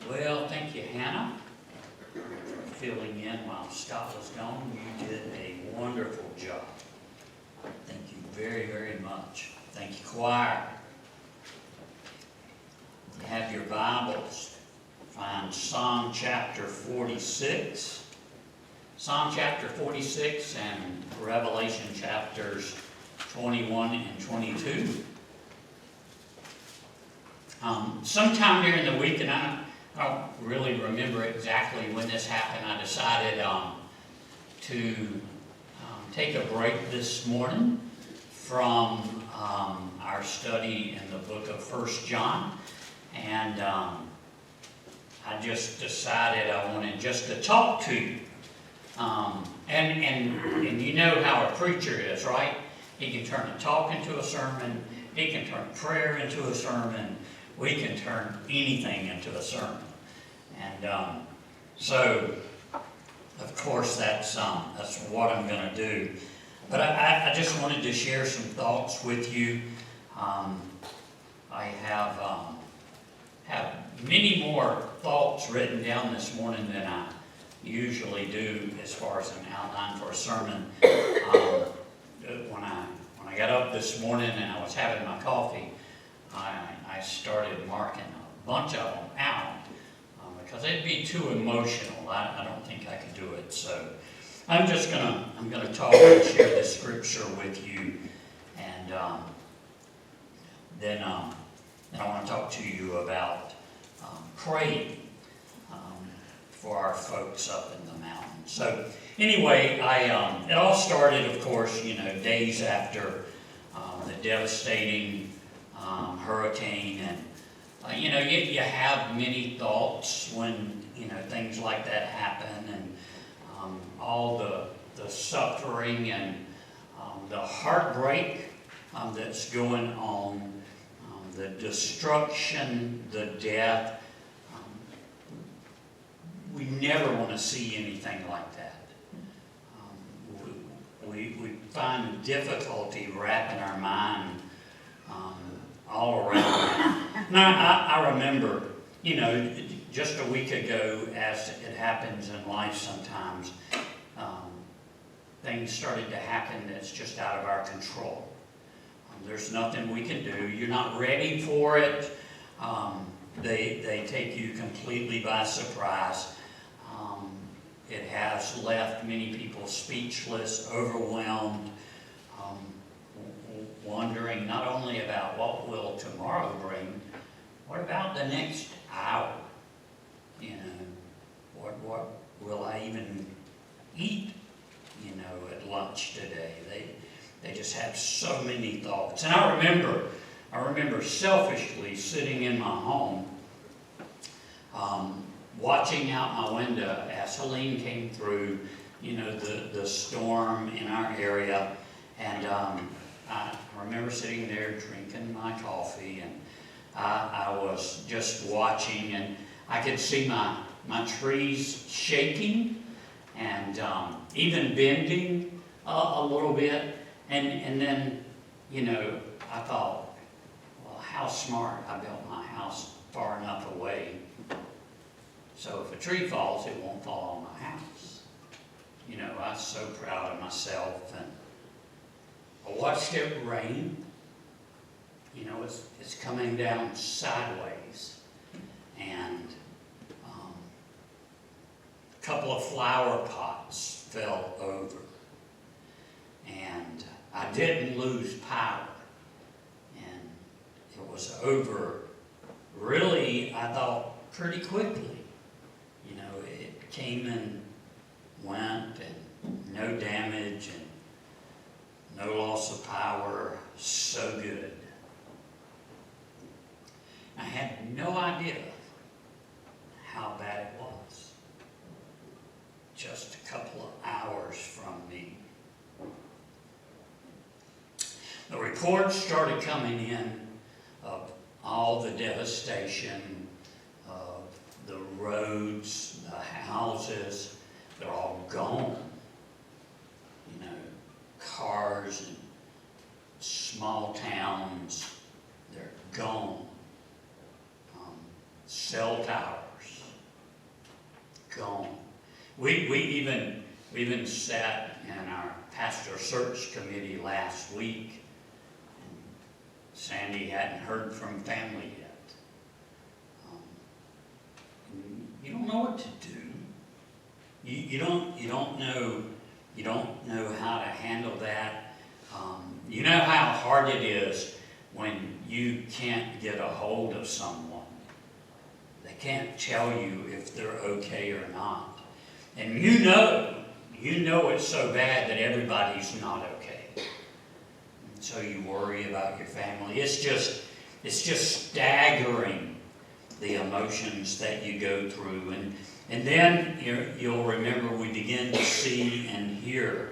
Well, thank you, Hannah, for filling in while Scott was gone. You did a wonderful job. Thank you very, very much. Thank you, choir. You have your Bibles. Find Psalm chapter 46. Psalm chapter 46 and Revelation chapters 21 and 22. Sometime during the week, and I don't really remember exactly when this happened, I decided to take a break this morning from our study in the book of 1 John. And I just decided I wanted just to talk to you. And you know how a preacher is, right? He can turn a talk into a sermon. He can turn prayer into a sermon. We can turn anything into a sermon. And so, of course, that's what I'm going to do. But I just wanted to share some thoughts with you. I have many more thoughts written down this morning than I usually do as far as an outline for a sermon. When I got up this morning and I was having my coffee, I started marking a bunch of them out because it'd be too emotional. I don't think I could do it. So I'm gonna talk and share this scripture with you, and then I want to talk to you about praying for our folks up in the mountains. So anyway, it all started, of course, days after the devastating hurricane, and you have many thoughts when things like that happen, and all the suffering and the heartbreak that's going on, the destruction, the death. We never want to see anything like that. We find difficulty wrapping our mind all around that. Now, I remember, just a week ago, as it happens in life sometimes, things started to happen that's just out of our control. There's nothing we can do. You're not ready for it. They take you completely by surprise. It has left many people speechless, overwhelmed, wondering not only about what will tomorrow bring, what about the next hour? What will I even eat, at lunch today? They just have so many thoughts. And I remember selfishly sitting in my home, watching out my window as Helene came through, the storm in our area. And I remember sitting there drinking my coffee, and I was just watching, and I could see my trees shaking and even bending a little bit. And then, I thought, well, how smart. I built my house far enough away so if a tree falls, it won't fall on my house. I was so proud of myself. And I watched it rain. It's coming down sideways. And a couple of flower pots fell over. And I didn't lose power. And it was over, really, I thought, pretty quickly. It came and went, and no damage, and no loss of power. So good. I had no idea how bad it was. Just a couple of hours from me. The reports started coming in of all the devastation of the roads, the houses. They're all gone. Cars and small towns, they're gone. Cell towers, gone. We even sat in our pastor search committee last week, and Sandy hadn't heard from family yet. You don't know what to do. You don't know how to handle that. You know how hard it is when you can't get a hold of someone. They can't tell you if they're okay or not. And you know it's so bad that everybody's not okay. And so you worry about your family. It's just staggering, the emotions that you go through. And then you'll remember we begin to see and hear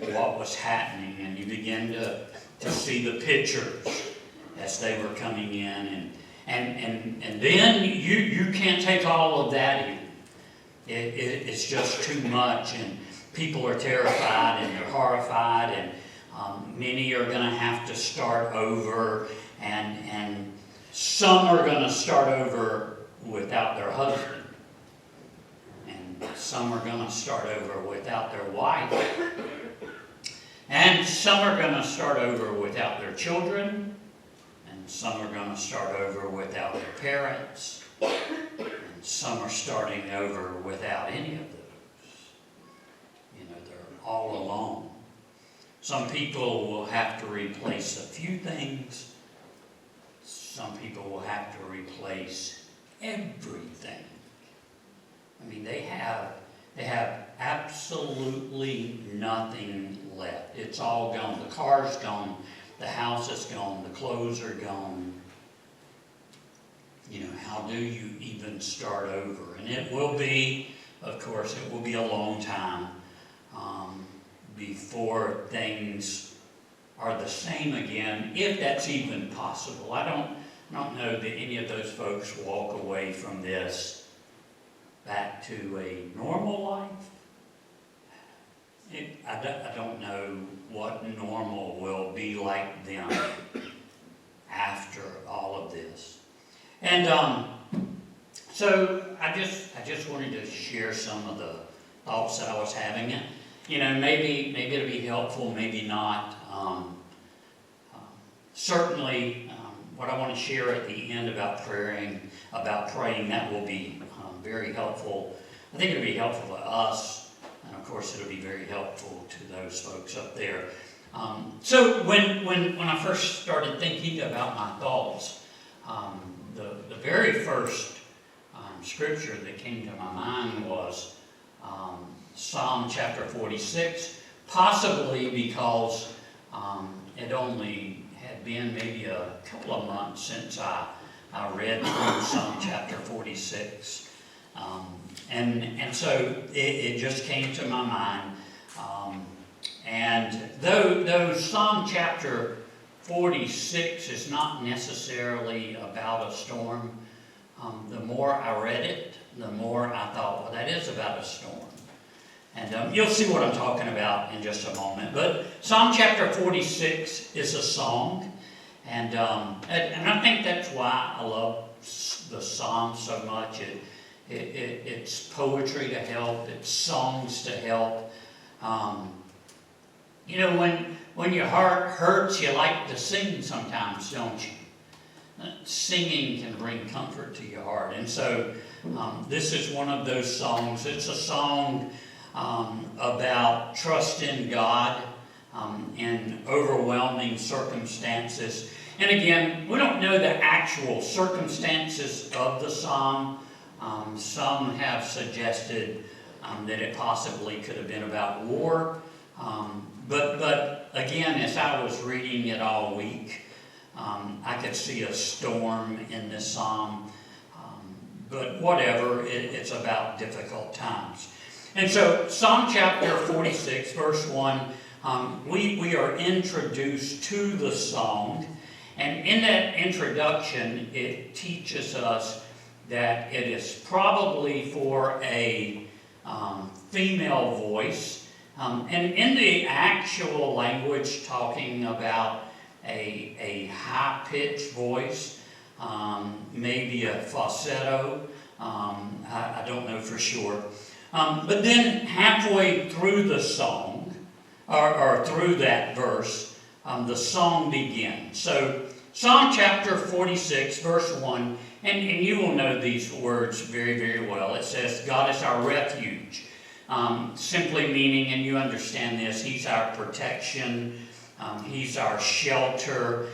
what was happening, and you begin to see the pictures as they were coming in, and then you can't take all of that in. It's just too much, and people are terrified and they're horrified, and many are going to have to start over, and some are going to start over without their husband. Some are going to start over without their wife. And some are going to start over without their children. And some are going to start over without their parents. And some are starting over without any of those. They're all alone. Some people will have to replace a few things. Some people will have to replace everything. They have absolutely nothing left. It's all gone. The car's gone. The house is gone. The clothes are gone. How do you even start over? And it will be, of course, it will be a long time before things are the same again, if that's even possible. I don't know that any of those folks walk away from this back to a normal life. I don't know what normal will be like them after all of this. And so I just wanted to share some of the thoughts that I was having. Maybe it'll be helpful, maybe not. Certainly, what I want to share at the end about praying, that will be very helpful. I think it'll be helpful to us, and of course it'll be very helpful to those folks up there. So when I first started thinking about my thoughts, the very first scripture that came to my mind was Psalm chapter 46, possibly because it only had been maybe a couple of months since I read through Psalm chapter 46. And so it just came to my mind. And though Psalm chapter 46 is not necessarily about a storm, the more I read it, the more I thought, well, that is about a storm. And you'll see what I'm talking about in just a moment. But Psalm chapter 46 is a song. And I think that's why I love the Psalms so much. It's poetry to help. It's songs to help. When your heart hurts, you like to sing sometimes, don't you? Singing can bring comfort to your heart. And so this is one of those songs. It's a song about trust in God in overwhelming circumstances. And again, we don't know the actual circumstances of the psalm. Some have suggested that it possibly could have been about war. But again, as I was reading it all week, I could see a storm in this psalm. But whatever, it's about difficult times. And so Psalm chapter 46, verse 1, we are introduced to the song. And in that introduction, it teaches us that it is probably for a female voice. And in the actual language, talking about a high-pitched voice, maybe a falsetto, I don't know for sure. But then halfway through the song, or through that verse, the song begins. So Psalm chapter 46, verse 1, and you will know these words very, very well. It says, God is our refuge. Simply meaning, and you understand this, He's our protection. He's our shelter.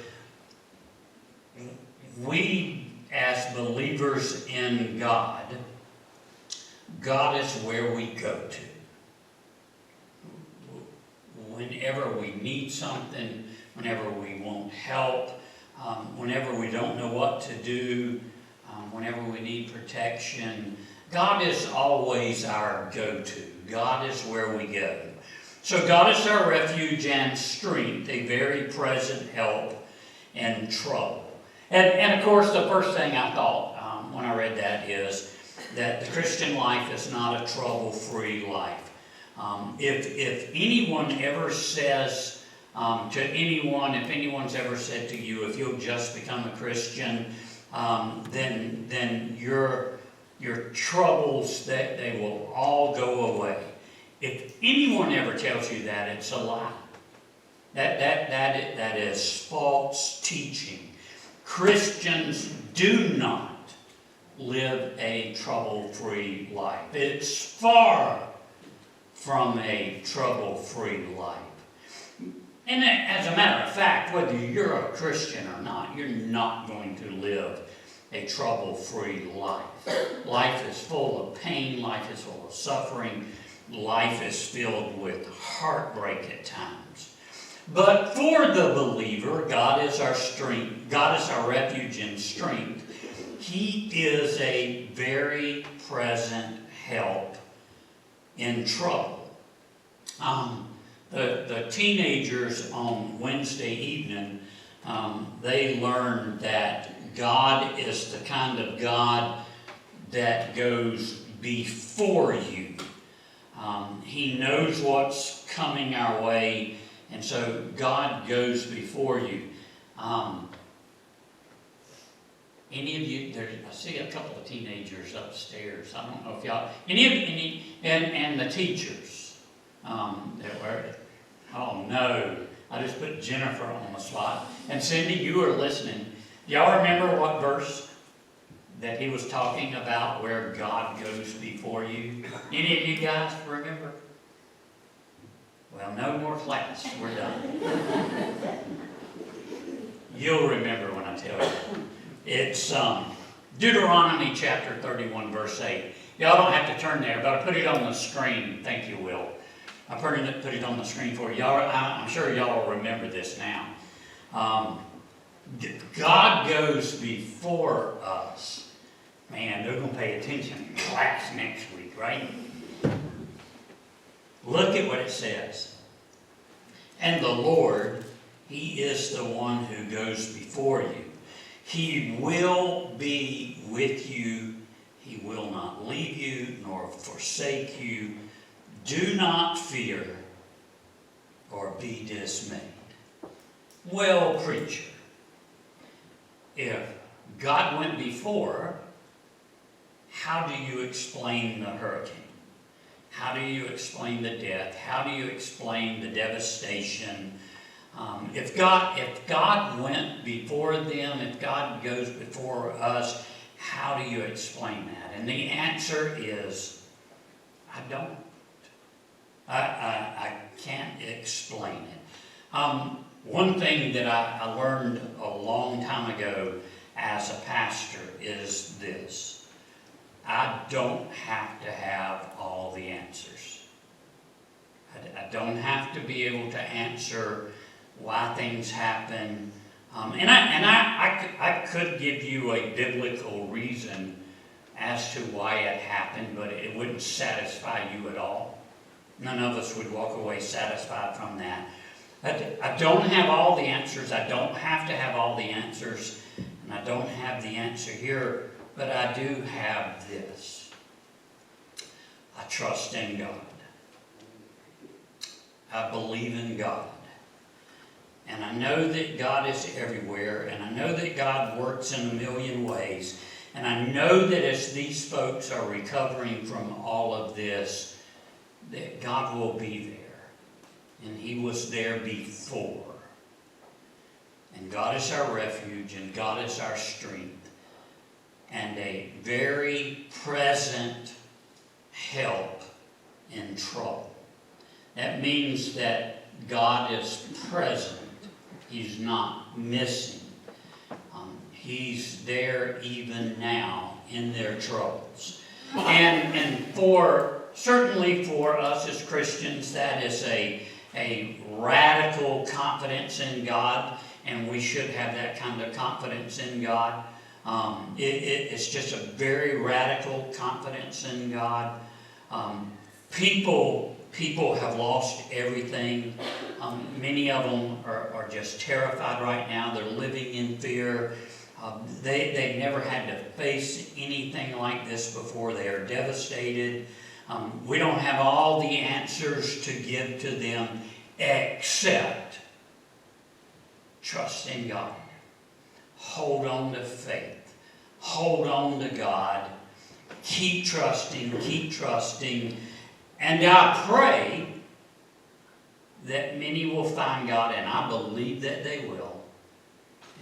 We, as believers in God, God is where we go to. Whenever we need something, whenever we want help, whenever we don't know what to do, whenever we need protection, God is always our go-to. God is where we go. So God is our refuge and strength, a very present help in trouble. And of course, the first thing I thought when I read that is that the Christian life is not a trouble-free life. If anyone ever says to anyone, if anyone's ever said to you, if you'll just become a Christian, then your troubles, that they will all go away. If anyone ever tells you that, it's a lie. That is false teaching. Christians do not live a trouble-free life. It's far from a trouble-free life. And as a matter of fact, whether you're a Christian or not, you're not going to live a trouble-free life. Life is full of pain. Life is full of suffering. Life is filled with heartbreak at times. But for the believer, God is our strength. God is our refuge and strength. He is a very present help in trouble. The teenagers on Wednesday evening, they learned that God is the kind of God that goes before you. He knows what's coming our way, and so God goes before you. Any of you, I see a couple of teenagers upstairs. I don't know if y'all, and the teachers that were, oh no, I just put Jennifer on the spot. And Cindy, you were listening. Y'all remember what verse that he was talking about where God goes before you? Any of you guys remember? Well, no more class. We're done. You'll remember when I tell you. It's Deuteronomy chapter 31, verse 8. Y'all don't have to turn there, but I put it on the screen. Thank you, Will. I put it on the screen for you. I'm sure y'all will remember this now. God goes before us. Man, they're going to pay attention in class next week, right? Look at what it says. And the Lord, He is the one who goes before you. He will be with you. He will not leave you nor forsake you. Do not fear or be dismayed. Well, preacher, if God went before, how do you explain the hurricane? How do you explain the death? How do you explain the devastation? If God went before them, if God goes before us, how do you explain that? And the answer is, I don't. I can't explain it. One thing that I learned a long time ago as a pastor is this. I don't have to have all the answers. I don't have to be able to answer why things happen. And I could give you a biblical reason as to why it happened, but it wouldn't satisfy you at all. None of us would walk away satisfied from that. I don't have all the answers. I don't have to have all the answers. And I don't have the answer here, but I do have this. I trust in God. I believe in God. And I know that God is everywhere, and I know that God works in a million ways. And I know that as these folks are recovering from all of this, that God will be there. And He was there before. And God is our refuge, and God is our strength, and a very present help in trouble. That means that God is present. He's not missing. He's there even now in their troubles. And certainly for us as Christians, that is a radical confidence in God, and we should have that kind of confidence in God. It's just a very radical confidence in God. People have lost everything. Many of them are just terrified right now. They're living in fear. They've never had to face anything like this before. They are devastated. We don't have all the answers to give to them except trust in God. Hold on to faith. Hold on to God. Keep trusting. Keep trusting. And I pray that many will find God, and I believe that they will.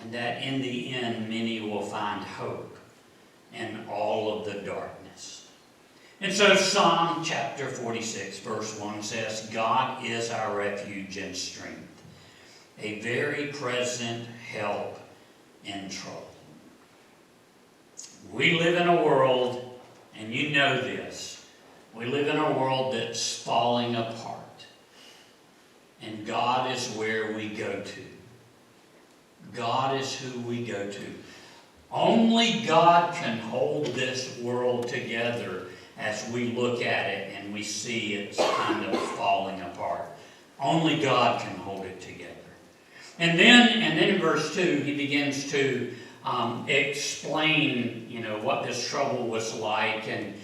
And that in the end, many will find hope in all of the darkness. And so Psalm chapter 46, verse 1 says, God is our refuge and strength, a very present help in trouble. We live in a world, and you know this, we live in a world that's falling apart. And God is where we go to. God is who we go to. Only God can hold this world together as we look at it and we see it's kind of falling apart. Only God can hold it together. And then in verse 2, he begins to explain, what this trouble was like and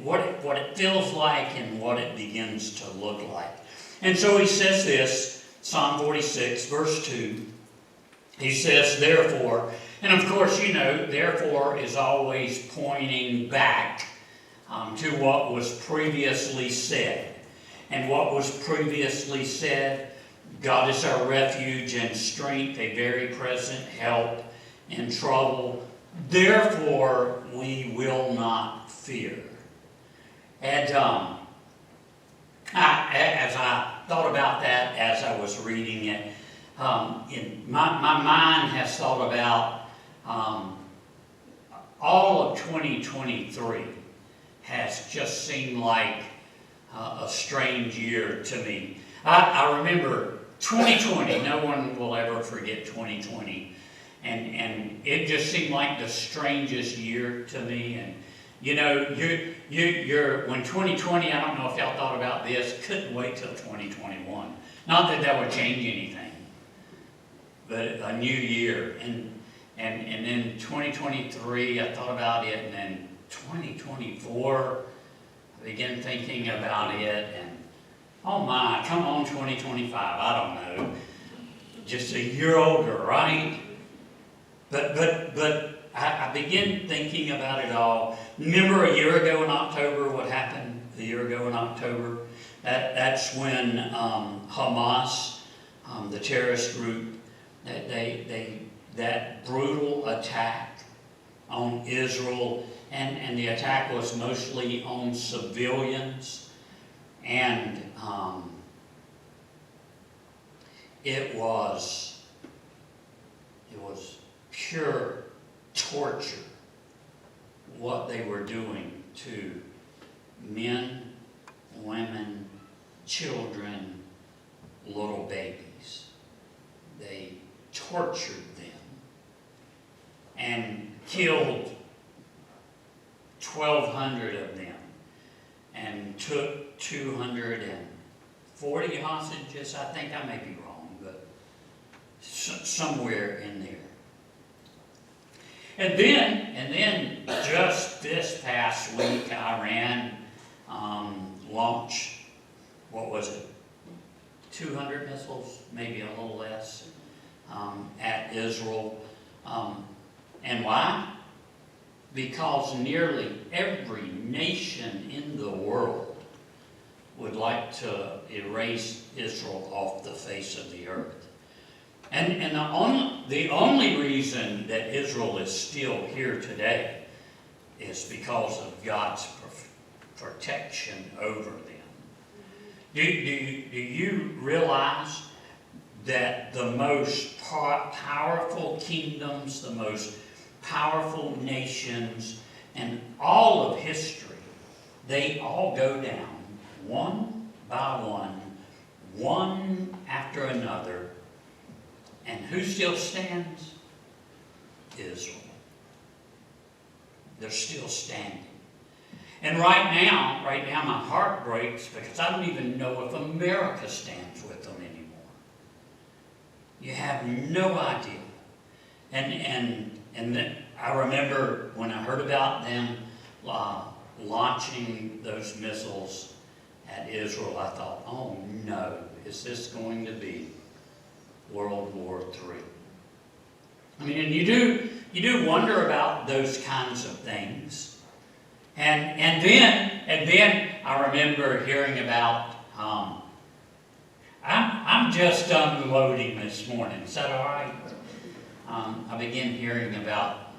what it feels like and what it begins to look like. And so he says this, Psalm 46, verse 2. He says, therefore, and of course, therefore is always pointing back to what was previously said. And what was previously said, God is our refuge and strength, a very present help in trouble. Therefore, we will not fear. And as I thought about that as I was reading it, my mind has thought about all of 2023 has just seemed like a strange year to me. I remember 2020, no one will ever forget 2020, and it just seemed like the strangest year to me. And you're when 2020, I don't know if y'all thought about this, couldn't wait till 2021. Not that would change anything. But a new year, and then 2023, I thought about it, and then 2024, I began thinking about it, and oh my, come on 2025, I don't know, just a year older, right? But I began thinking about it all. Remember a year ago in October, what happened a year ago in October? That's when Hamas, the terrorist group, that brutal attack on Israel, and the attack was mostly on civilians, and it was pure torture what they were doing to men, women, children, little babies. They tortured them and killed 1,200 of them and took 240 hostages. I think I may be wrong, but somewhere in there. And then just this past week, Iran launched, what was it, 200 missiles, maybe a little less, at Israel. And why? because nearly every nation in the world would like to erase Israel off the face of the earth. And the only reason that Israel is still here today is because of God's protection over them. Do you realize that the most powerful kingdoms, the most powerful nations in all of history, they all go down one by one after another. And who still stands? Israel. They're still standing. And right now my heart breaks because I don't even know if America stands with them anymore. You have no idea. And then I remember when I heard about them launching those missiles at Israel, I thought, oh no, is this going to be World War III? I mean, and you do wonder about those kinds of things. And then I remember hearing about, I'm just unloading this morning. Is that all right? I began hearing about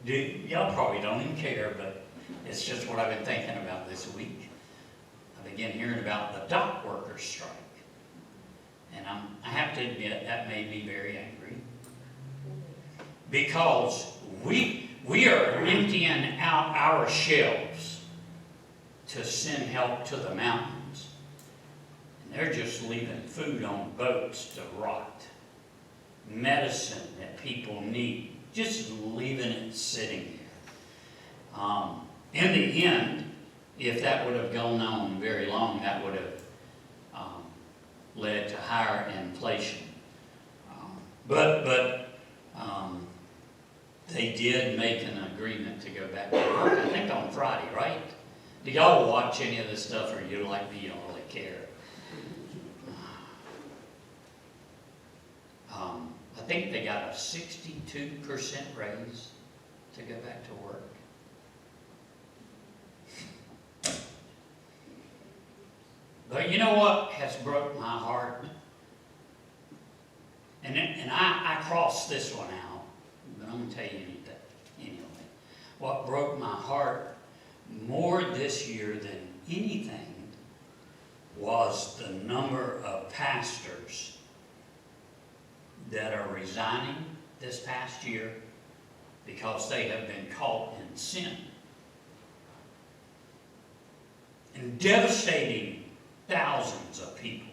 y'all probably don't even care, but it's just what I've been thinking about this week. I began hearing about the dock workers' strike. And I have to admit, that made me very angry. Because we are emptying out our shelves to send help to the mountains. And they're just leaving food on boats to rot. Medicine that people need, just leaving it sitting here. In the end, if that would have gone on very long, that would have led to higher inflation. But they did make an agreement to go back to work, I think on Friday, right? Do y'all watch any of this stuff, or you like me, you don't really care? I think they got a 62% raise to go back to work. But you know what has broke my heart? And I crossed this one out, but I'm going to tell you anything anyway. What broke my heart more this year than anything was the number of pastors that are resigning this past year because they have been caught in sin. And devastating thousands of people.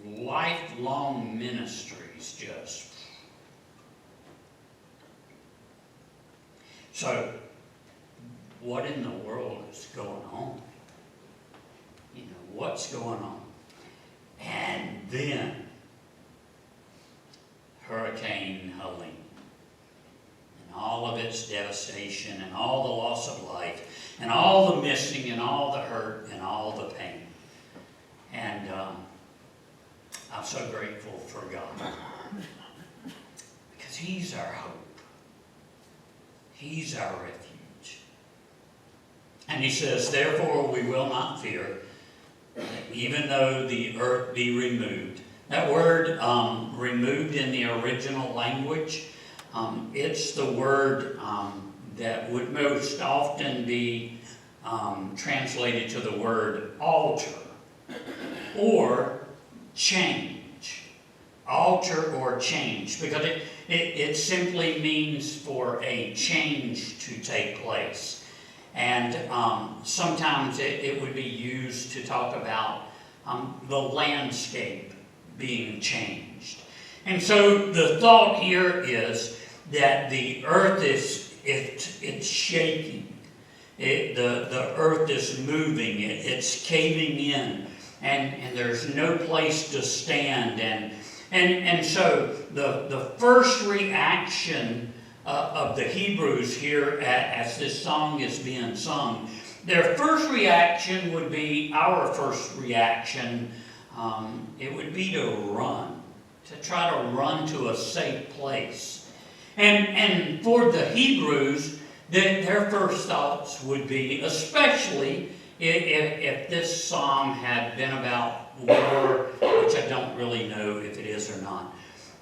Lifelong ministries just. So, what in the world is going on? You know, what's going on? And then, Hurricane Helene. And all of its devastation, and all the loss of life, and all the missing, and all the hurt, and all the pain. And I'm so grateful for God. Because He's our hope. He's our refuge. And He says, therefore we will not fear, even though the earth be removed. That word removed in the original language, it's the word that would most often be translated to the word alter or change. Alter or change, because it simply means for a change to take place. And sometimes it would be used to talk about the landscape being changed. And so the thought here is that the earth it's shaking. The earth is moving. It's caving in. And there's no place to stand. And so the first reaction of the Hebrews here as this song is being sung, their first reaction would be our first reaction. It would be to run. to try to run to a safe place. And for the Hebrews, their first thoughts would be, especially if this psalm had been about war, which I don't really know if it is or not,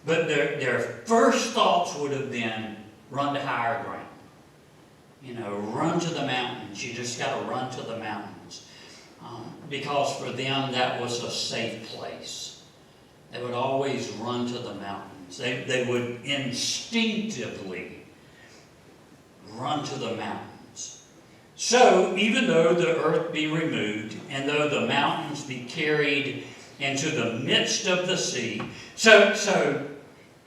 but their first thoughts would have been, run to higher ground. You know, run to the mountains. You just got to run to the mountains. Because for them, that was a safe place. They would always run to the mountains. They would instinctively run to the mountains. So, even though the earth be removed, and though the mountains be carried into the midst of the sea, so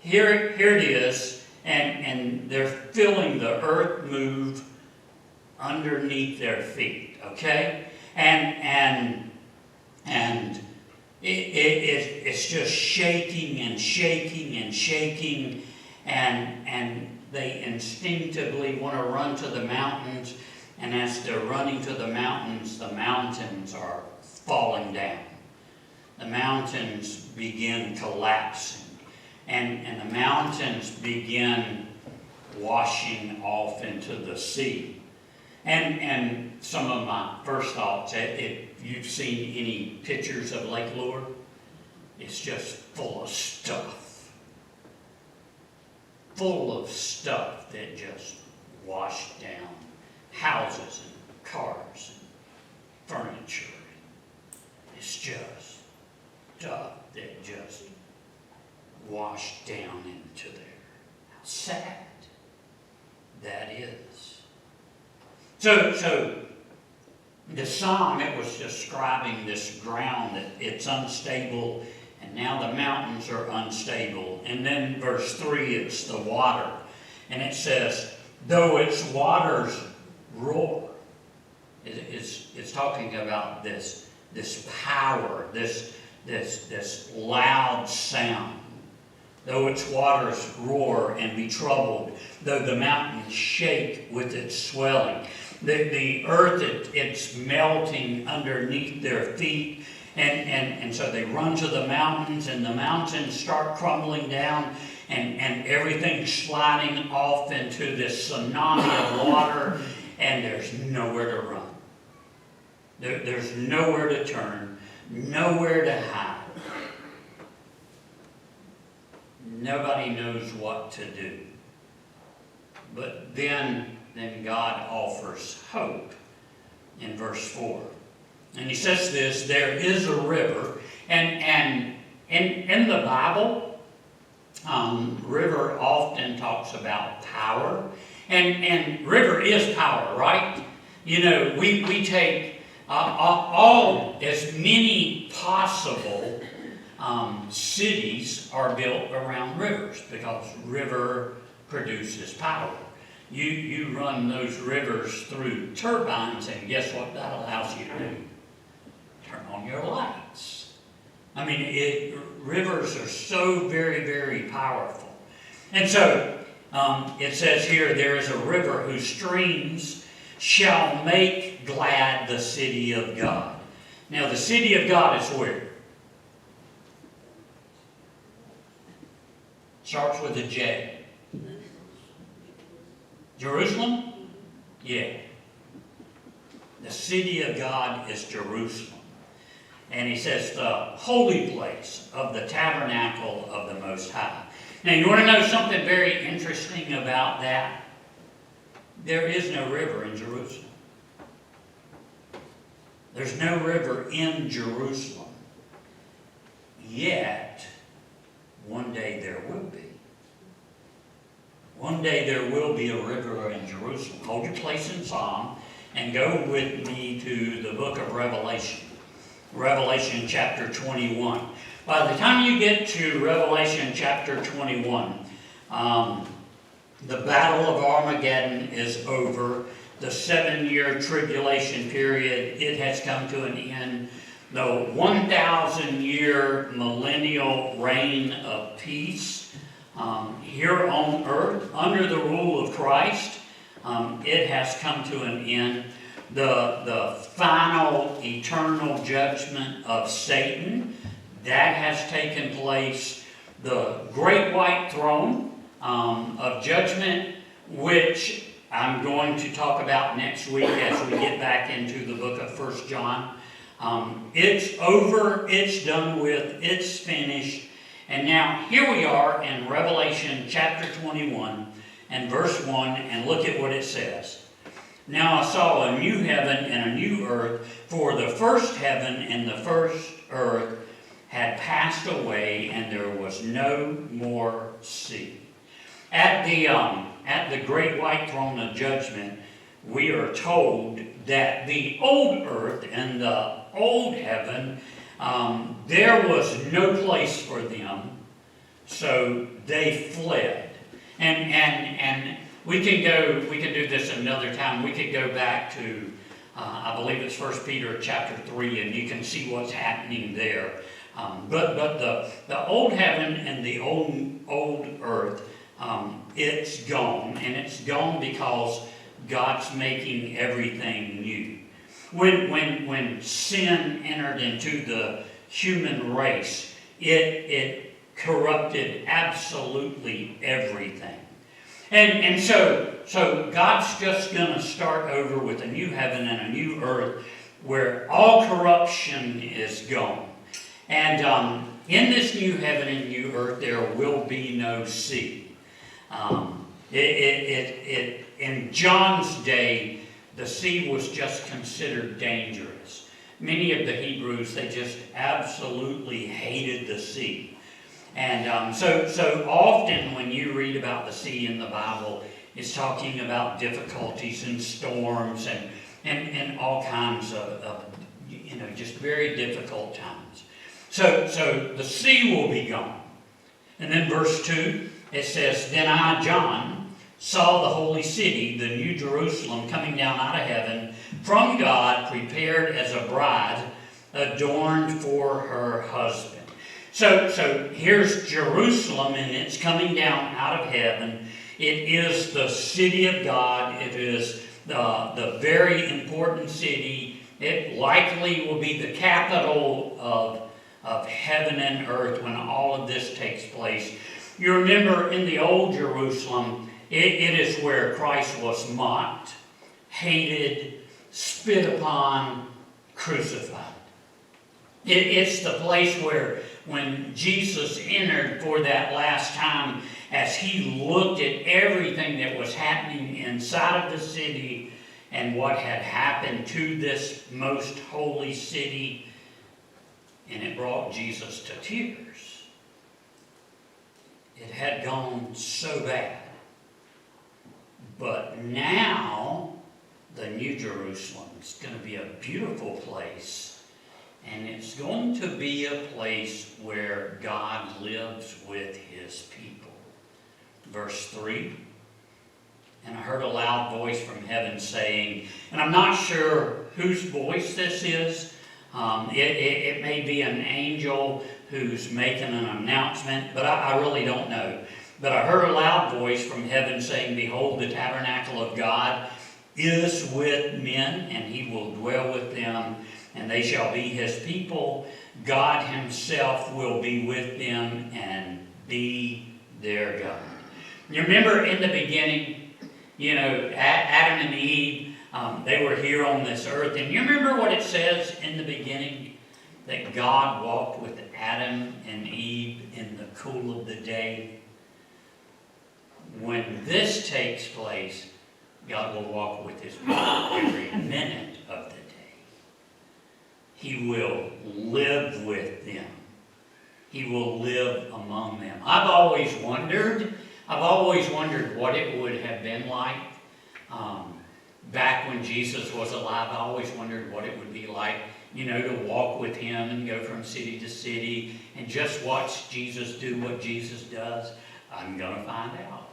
here it is, and they're feeling the earth move underneath their feet, okay? And it's just shaking and shaking and shaking, and they instinctively want to run to the mountains, and as they're running to the mountains are falling down. The mountains begin collapsing, and the mountains begin washing off into the sea. And some of my first thoughts, if you've seen any pictures of Lake Lure, it's just full of stuff. Full of stuff that just washed down. Houses and cars and furniture. It's just stuff that just washed down into there. How sad that is. So the psalm, it was describing this ground that it's unstable, and now the mountains are unstable. And then verse 3, it's the water. And it says, though its waters roar. It's talking about this power, this loud sound. Though its waters roar and be troubled, though the mountains shake with its swelling. The earth, it's melting underneath their feet. And so they run to the mountains, and the mountains start crumbling down, and everything's sliding off into this tsunami of water, and there's nowhere to run. There's nowhere to turn, nowhere to hide. Nobody knows what to do. But then God offers hope in verse 4. And he says this, there is a river, and in the Bible, river often talks about power, and river is power, right? You know, we take as many possible cities are built around rivers, because river produces power. You run those rivers through turbines, and guess what that allows you to do? Turn on your lights. I mean, rivers are so very, very powerful. And so, it says here, there is a river whose streams shall make glad the city of God. Now, the city of God is where? Starts with a J. Jerusalem? Yeah. The city of God is Jerusalem. And he says the holy place of the tabernacle of the Most High. Now, you want to know something very interesting about that? There is no river in Jerusalem. There's no river in Jerusalem. Yet, one day there will be. One day there will be a river in Jerusalem. Hold your place in Psalm and go with me to the book of Revelation. Revelation chapter 21. By the time you get to Revelation chapter 21, the battle of Armageddon is over. The 7-year tribulation period, it has come to an end. The 1,000-year millennial reign of peace here on earth under the rule of Christ, it has come to an end. The final eternal judgment of Satan, that has taken place. the great white throne of judgment, which I'm going to talk about next week as we get back into the book of 1 John. It's over, it's done with, it's finished. And now here we are in Revelation chapter 21 and verse 1, and look at what it says. Now I saw a new heaven and a new earth, for the first heaven and the first earth had passed away, and there was no more sea. At the great white throne of judgment, we are told that the old earth and the old heaven, there was no place for them, so they fled. And we can do this another time. We could go back to, I believe it's 1 Peter chapter 3, and you can see what's happening there. But the old heaven and the old earth, it's gone, and it's gone because God's making everything new. When sin entered into the human race, it corrupted absolutely everything. And so God's just going to start over with a new heaven and a new earth where all corruption is gone. And in this new heaven and new earth, there will be no sea. In John's day, the sea was just considered dangerous. Many of the Hebrews, they just absolutely hated the sea. And so often when you read about the sea in the Bible, it's talking about difficulties and storms and all kinds of just very difficult times. So the sea will be gone. And then verse 2, it says, Then I, John, saw the holy city, the new Jerusalem, coming down out of heaven from God, prepared as a bride, adorned for her husband. So here's Jerusalem, and it's coming down out of heaven. It is the city of God. It is the very important city. It likely will be the capital of heaven and earth when all of this takes place. You remember in the old Jerusalem, it is where Christ was mocked, hated, spit upon, crucified. It's the place where when Jesus entered for that last time, as he looked at everything that was happening inside of the city and what had happened to this most holy city, and it brought Jesus to tears. It had gone so bad. But now, the New Jerusalem is going to be a beautiful place. And it's going to be a place where God lives with his people. Verse 3, And I heard a loud voice from heaven saying, and I'm not sure whose voice this is. It may be an angel who's making an announcement, but I really don't know. But I heard a loud voice from heaven saying, Behold, the tabernacle of God is with men, and he will dwell with them, and they shall be his people. God himself will be with them and be their God. You remember in the beginning, Adam and Eve, they were here on this earth. And you remember what it says in the beginning? That God walked with Adam and Eve in the cool of the day. When this takes place, God will walk with his people every minute of the day. He will live with them. He will live among them. I've always wondered what it would have been like back when Jesus was alive. I always wondered what it would be like, to walk with him and go from city to city and just watch Jesus do what Jesus does. I'm going to find out.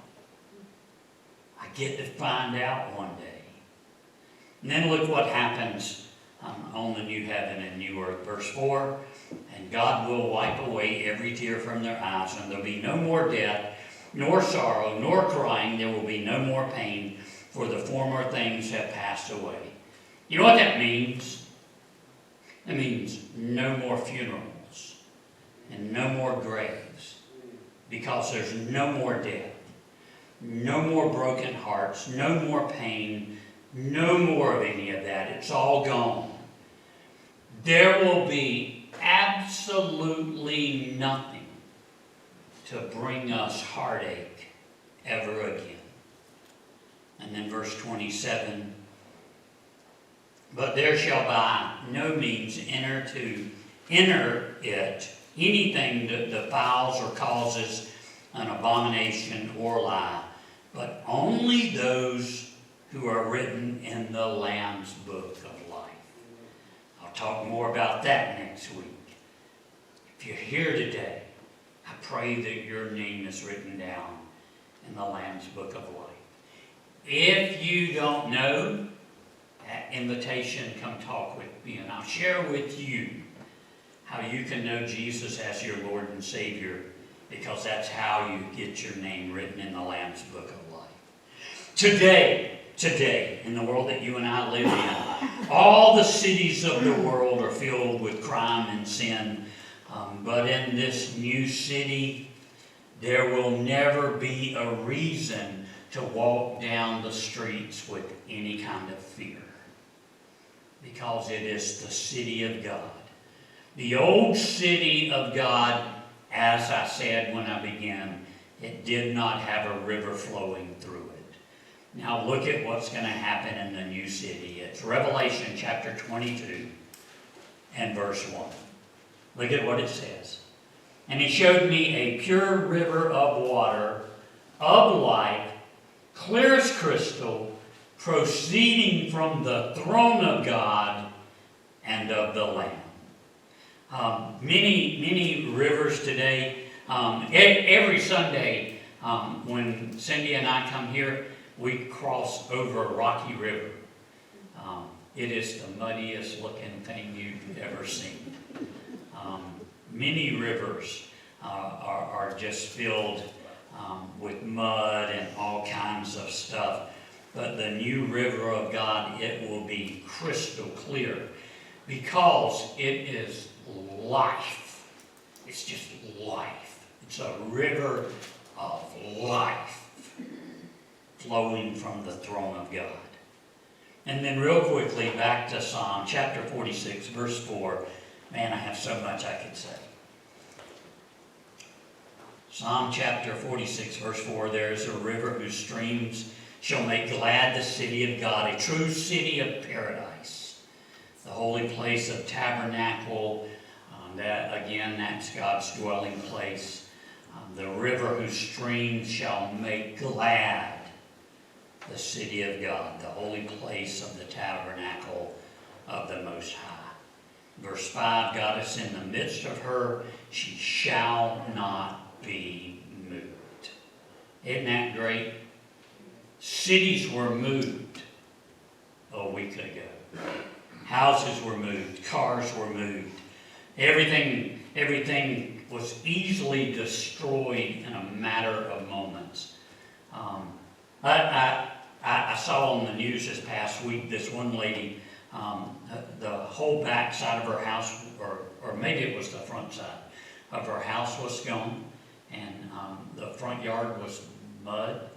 I get to find out one day. And then look what happens on the new heaven and new earth. Verse 4, And God will wipe away every tear from their eyes, and there'll be no more death, nor sorrow, nor crying. There will be no more pain, for the former things have passed away. You know what that means? It means no more funerals and no more graves. because there's no more death, no more broken hearts, no more pain, no more of any of that. It's all gone. There will be absolutely nothing to bring us heartache ever again. And then verse 27, but there shall by no means enter it anything that defiles or causes an abomination or lie, but only those who are written in the Lamb's book of life. I'll talk more about that next week. If you're here today, I pray that your name is written down in the Lamb's book of life. If you don't know, that invitation, come talk with me, and I'll share with you how you can know Jesus as your Lord and Savior, because that's how you get your name written in the Lamb's book of life. Today, in the world that you and I live in, all the cities of the world are filled with crime and sin, but in this new city, there will never be a reason to walk down the streets with any kind of fear, because it is the city of God. The old city of God, as I said when I began, it did not have a river flowing through it. Now look at what's going to happen in the new city. It's Revelation chapter 22 and verse 1. Look at what it says. And he showed me a pure river of water, of life, clear as crystal, proceeding from the throne of God and of the Lamb. Many rivers today. Every Sunday, when Cindy and I come here, we cross over Rocky River. It is the muddiest looking thing you've ever seen. Many rivers are just filled with mud and all kinds of stuff. But the new river of God, it will be crystal clear, because it is life. It's just life. It's a river of life flowing from the throne of God. And then real quickly, back to Psalm chapter 46, verse 4. Man, I have so much I could say. Psalm chapter 46, verse 4, there is a river whose streams shall make glad the city of God, a true city of paradise, the holy place of tabernacle. That's God's dwelling place. The river whose streams shall make glad the city of God, the holy place of the tabernacle of the Most High. Verse 5, God is in the midst of her, she shall not be moved. Isn't that great? Cities were moved a week ago. Houses were moved, cars were moved. Everything was easily destroyed in a matter of moments. I saw on the news this past week this one lady, the whole back side of her house, or maybe it was the front side of her house, was gone, and the front yard was mud.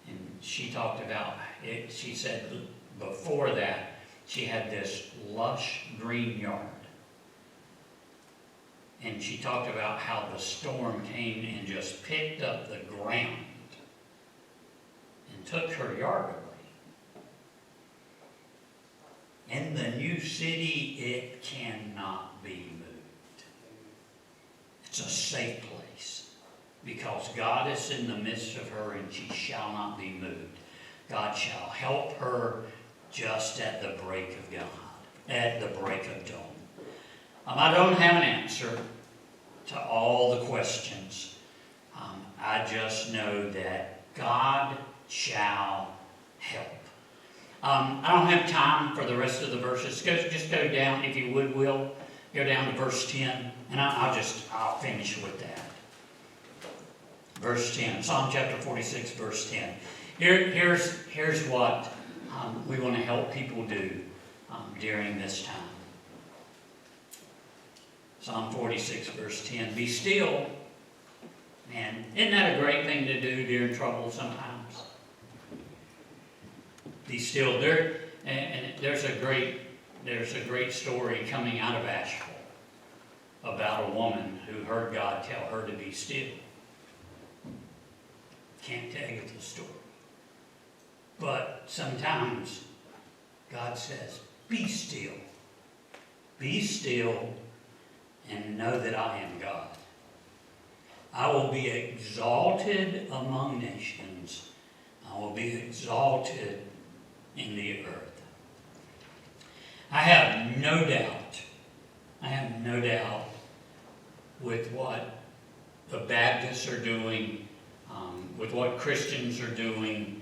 And she talked about it. She said before that she had this lush green yard. And she talked about how the storm came and just picked up the ground and took her yard away. In the new city, it cannot be moved. It's a safe place, because God is in the midst of her and she shall not be moved. God shall help her just at the break of God, at the break of dawn. I don't have an answer to all the questions. I just know that God shall help. I don't have time for the rest of the verses. Just go down, if you would, Will. Go down to verse 10, and I'll finish with that. Verse 10, Psalm chapter 46, verse 10. Here's what we want to help people do during this time. Psalm 46, verse 10. Be still And isn't that a great thing to do during trouble sometimes? Be still. There's a great story coming out of Asheville about a woman who heard God tell her to be still. Can't tell you the story. But sometimes God says, be still. Be still and know that I am God. I will be exalted among nations. I will be exalted in the earth. I have no doubt with what the Baptists are doing, with what Christians are doing.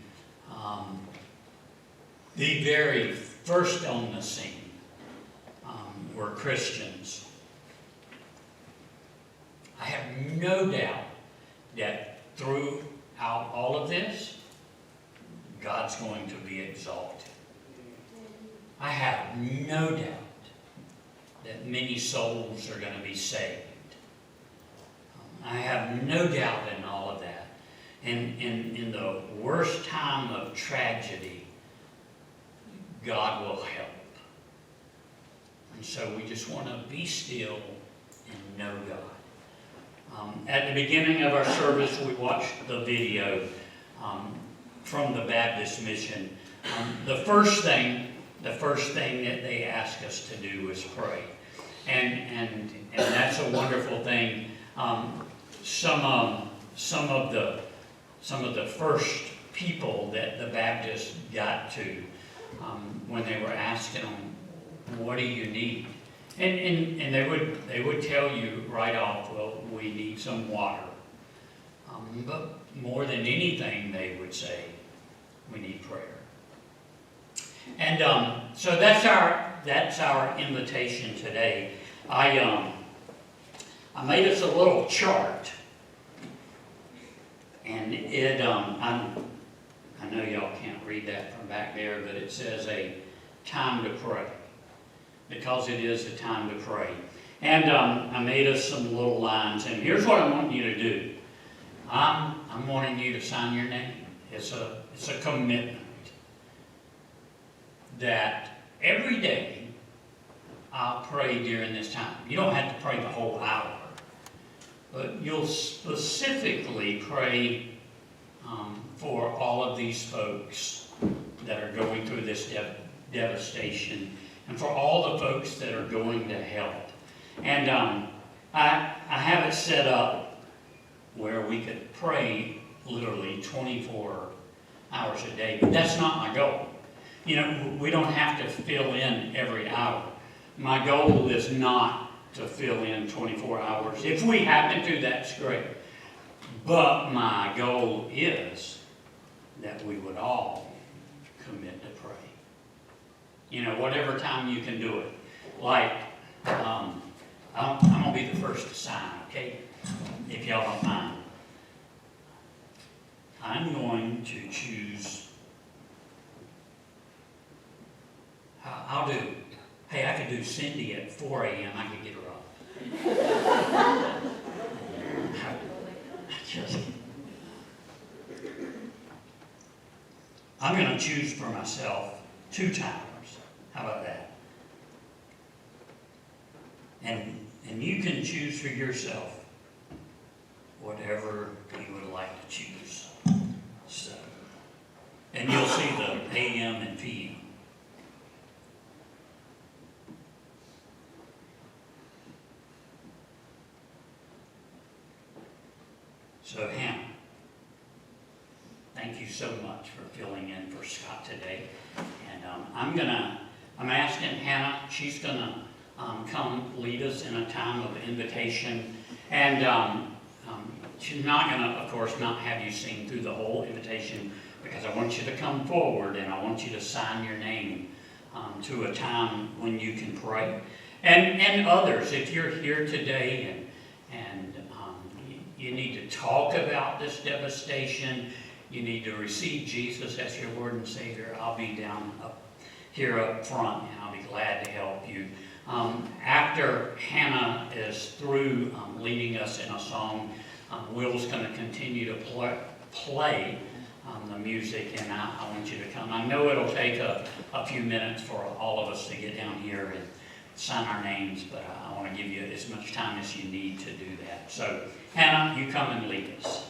The very first on the scene were Christians. I have no doubt that throughout all of this, God's going to be exalted. I have no doubt that many souls are going to be saved. I have no doubt in all of that. And in the worst time of tragedy, God will help. And so we just want to be still and know God. At the beginning of our service, we watched the video from the Baptist mission. The first thing that they ask us to do is pray, and that's a wonderful thing. Some of the first people that the Baptists got to, when they were asking them, "What do you need?" And they would tell you right off, well, we need some water. But more than anything, they would say, we need prayer. And so that's our invitation today. I made us a little chart, and I know y'all can't read that from back there, but it says a time to pray, because it is a time to pray. And I made us some little lines, and here's what I want you to do. I'm wanting you to sign your name. It's a commitment that every day I'll pray during this time. You don't have to pray the whole hour, but you'll specifically pray for all of these folks that are going through this devastation, and for all the folks that are going to help. And I have it set up where we could pray literally 24 hours a day, but that's not my goal. You know, we don't have to fill in every hour. My goal is not to fill in 24 hours. If we happen to, that's great. But my goal is that we would all commit to pray. You know, whatever time you can do it. Like, I'm going to be the first to sign, okay? If y'all don't mind. I'm going to choose, I'll do, hey, I could do Cindy at 4 a.m. I could get her up. I'm going to choose for myself 2 timers. How about that? And you can choose for yourself whatever you would like to choose. So, and you'll see the AM and PM. So Hannah, thank you so much for filling in for Scott today. And I'm asking Hannah, she's gonna come lead us in a time of invitation. And she's not gonna, of course, not have you sing through the whole invitation, because I want you to come forward and I want you to sign your name to a time when you can pray. And others, if you're here today and you need to talk about this devastation, you need to receive Jesus as your Lord and Savior, I'll be down here up front, and I'll be glad to help you. After Hannah is through leading us in a song, Will's going to continue to play the music, and I want you to come. I know it'll take a few minutes for all of us to get down here and sign our names, but I want to give you as much time as you need to do that. So, Hannah, you come and lead us.